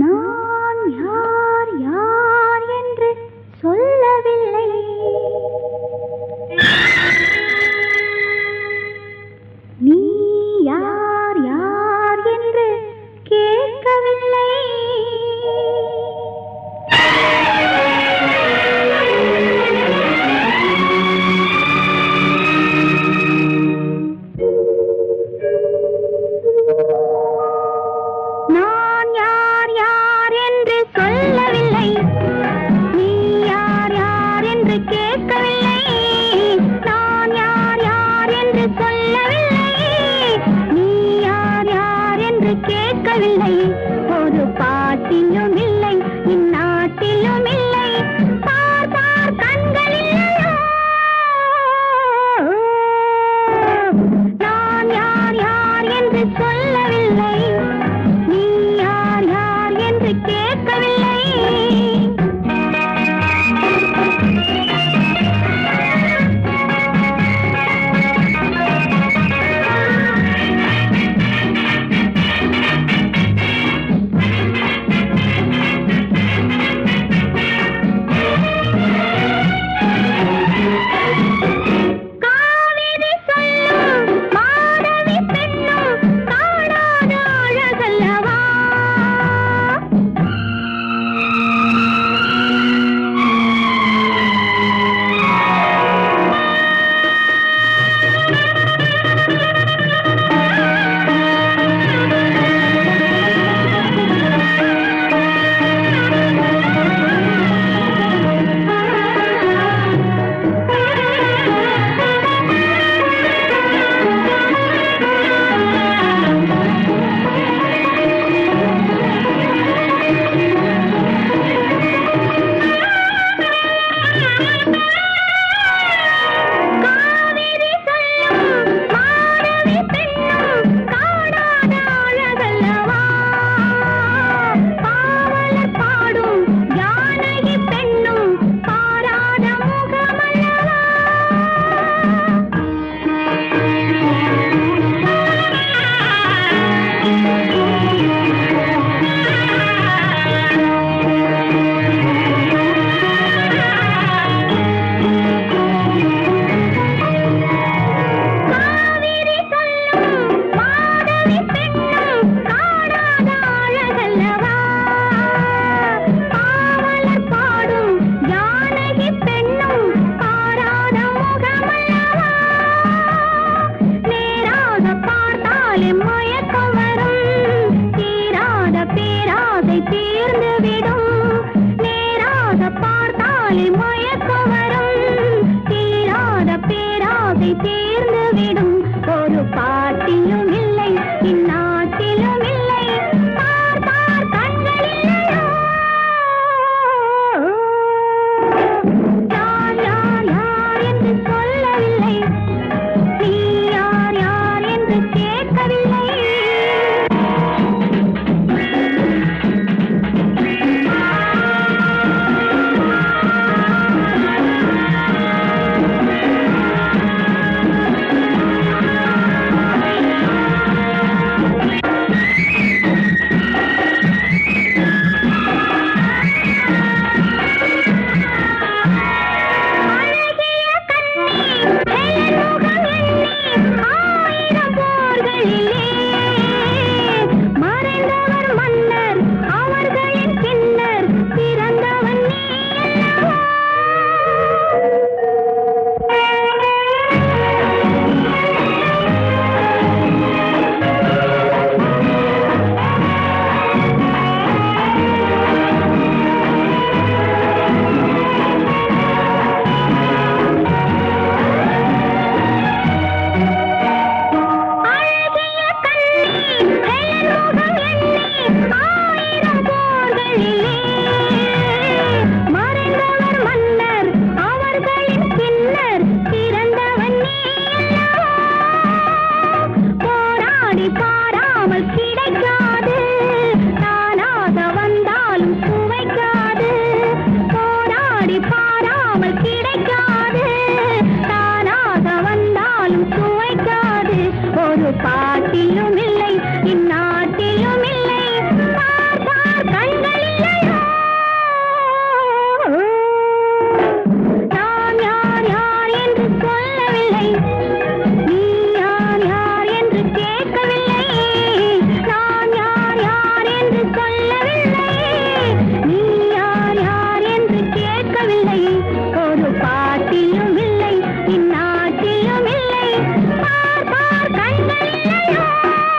நான் யார் யார் என்று சொல்லவில்லை. நீ யார் யார் என்று கேட்கவில்லை. நான் யார் யார் என்று சொல்லவில்லை. நீ யார் யார் என்று கேட்கவில்லை. நான் யார் யார் என்று சொல்லவில்லை. நீ யார் யார் என்று கேட்கவில்லை. ஒரு பாட்டிலும் இல்லை, இந்நாட்டிலும் இல்லை. பார் பார் கண்கள் இல்லையோ. நான் யார் யார் என்று சொல்லவில்லை. நீ யார் யார் என்று கேட்கவில்லை. காவிரி சொல்லும் மாதவி பெண்ணும் காணாத அழகல்லவா. காவிரி சொல்லும் மாதவி பெண்ணும் காணாத அழகல்லவா. பாவலர் பாடும் ஜானகி பெண்ணும் பாராத முகமல்லவா. காவிரி சொல்லும் மாதவி பெண்ணும் காணாத அழகல்லவா. பாவலர் பாடும் ஜானகி பெண்ணும் பாராத முகமல்லவா. நேராக பார்த்தாலே மயக்கம் வரும். தீராத பேராதை தீர்ந்து